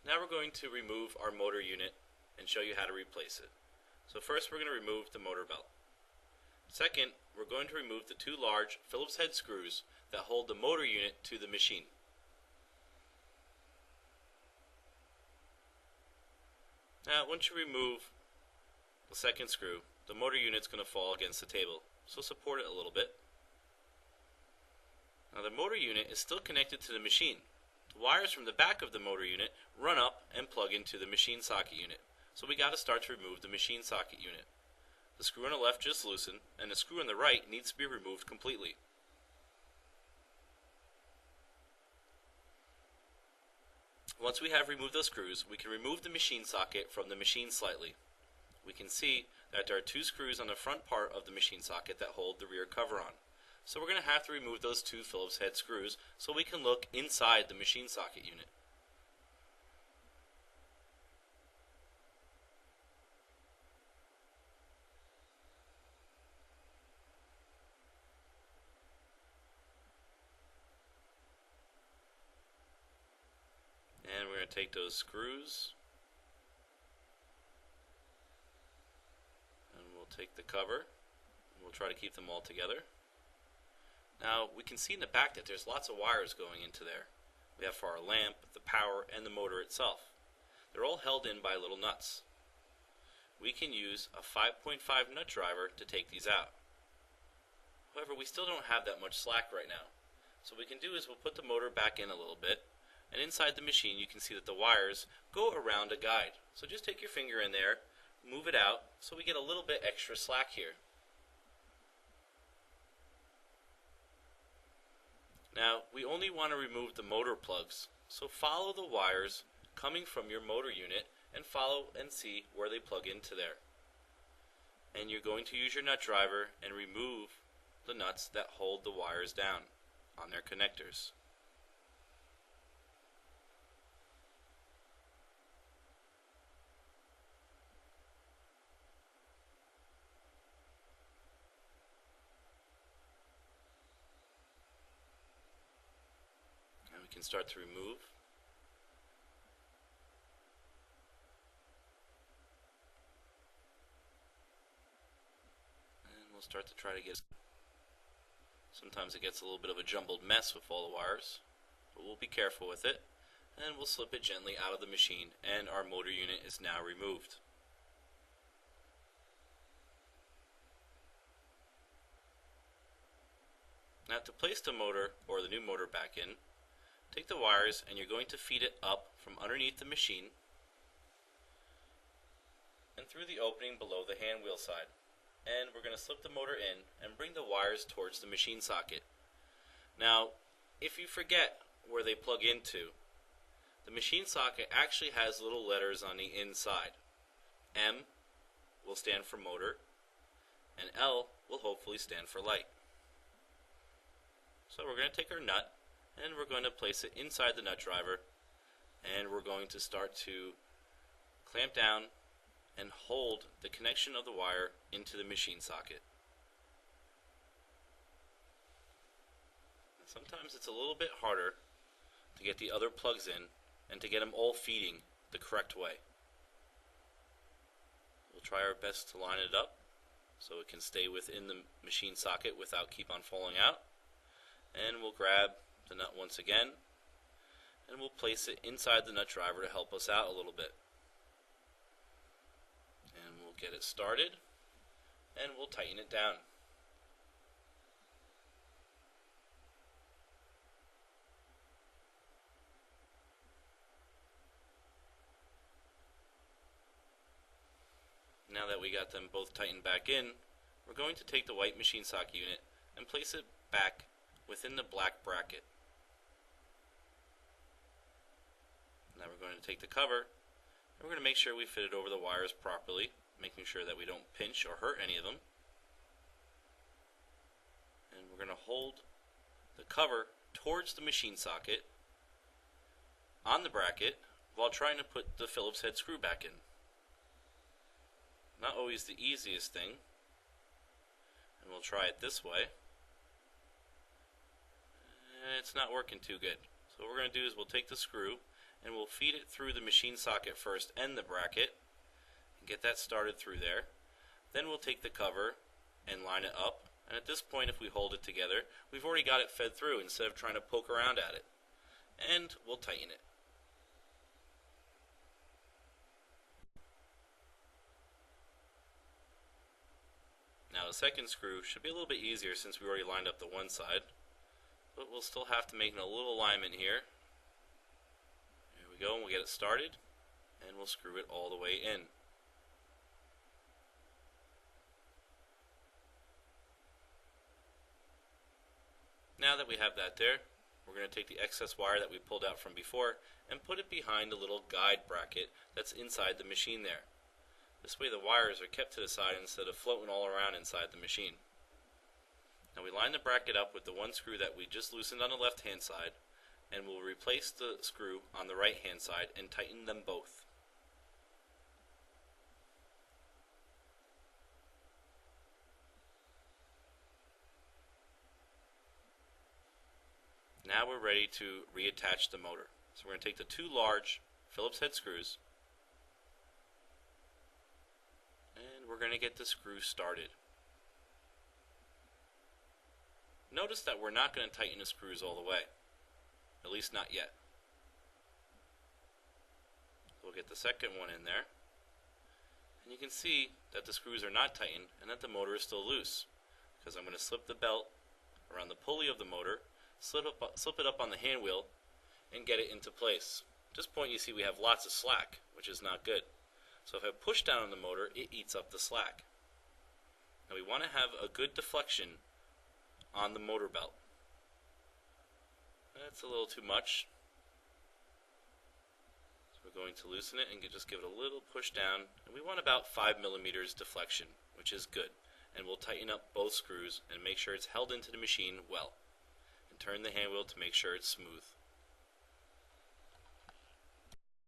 Now we're going to remove our motor unit and show you how to replace it. So first we're going to remove the motor belt. Second, we're going to remove the two large Phillips head screws that hold the motor unit to the machine. Now once you remove the second screw, the motor unit's going to fall against the table, so support it a little bit. Now the motor unit is still connected to the machine. The wires from the back of the motor unit run up and plug into the machine socket unit, so we got to start to remove the machine socket unit. The screw on the left just loosened, and the screw on the right needs to be removed completely. Once we have removed those screws, we can remove the machine socket from the machine slightly. We can see that there are two screws on the front part of the machine socket that hold the rear cover on. So we're going to have to remove those two Phillips head screws so we can look inside the machine socket unit. And we're going to take those screws and we'll take the cover and we'll try to keep them all together. Now we can see in the back that there's lots of wires going into there. We have for our lamp, the power, and the motor itself. They're all held in by little nuts. We can use a 5.5 nut driver to take these out. However, we still don't have that much slack right now. So what we can do is we'll put the motor back in a little bit, and inside the machine you can see that the wires go around a guide. So just take your finger in there, move it out, so we get a little bit extra slack here. Now, we only want to remove the motor plugs, so follow the wires coming from your motor unit and follow and see where they plug into there. And you're going to use your nut driver and remove the nuts that hold the wires down on their connectors. We can start to remove. And we'll start to try to get. Sometimes it gets a little bit of a jumbled mess with all the wires, but we'll be careful with it, and we'll slip it gently out of the machine, and our motor unit is now removed. Now to place the motor or the new motor back in, take the wires and you're going to feed it up from underneath the machine and through the opening below the hand wheel side. And we're going to slip the motor in and bring the wires towards the machine socket. Now, if you forget where they plug into, the machine socket actually has little letters on the inside. M will stand for motor, and L will hopefully stand for light. So we're going to take our nut and we're going to place it inside the nut driver, and we're going to start to clamp down and hold the connection of the wire into the machine socket. Sometimes it's a little bit harder to get the other plugs in and to get them all feeding the correct way. We'll try our best to line it up so it can stay within the machine socket without keep on falling out. And we'll grab the nut once again and we'll place it inside the nut driver to help us out a little bit. And we'll get it started and we'll tighten it down. Now that we got them both tightened back in, we're going to take the white machine socket unit and place it back within the black bracket. Now we're going to take the cover and we're going to make sure we fit it over the wires properly, making sure that we don't pinch or hurt any of them. And we're going to hold the cover towards the machine socket on the bracket while trying to put the Phillips head screw back in. Not always the easiest thing, and we'll try it this way. And it's not working too good. So what we're going to do is we'll take the screw and we'll feed it through the machine socket first and the bracket and get that started through there. Then we'll take the cover and line it up, and at this point, if we hold it together, we've already got it fed through instead of trying to poke around at it. And we'll tighten it. Now the second screw should be a little bit easier since we already lined up the one side, but we'll still have to make a little alignment here. Here we go, and we'll get it started, and we'll screw it all the way in. Now that we have that there, we're going to take the excess wire that we pulled out from before and put it behind a little guide bracket that's inside the machine there. This way the wires are kept to the side instead of floating all around inside the machine. Now we line the bracket up with the one screw that we just loosened on the left hand side, and we'll replace the screw on the right hand side and tighten them both. Now we're ready to reattach the motor. So we're going to take the two large Phillips head screws, and we're going to get the screw started. Notice that we're not going to tighten the screws all the way, at least not yet. We'll get the second one in there, and you can see that the screws are not tightened and that the motor is still loose, because I'm going to slip the belt around the pulley of the motor, slip it up on the hand wheel, and get it into place. At this point you see we have lots of slack, which is not good. So if I push down on the motor, it eats up the slack. Now we want to have a good deflection on the motor belt. That's a little too much. So we're going to loosen it and just give it a little push down. And we want about 5 millimeters deflection, which is good. And we'll tighten up both screws and make sure it's held into the machine well. And turn the hand wheel to make sure it's smooth.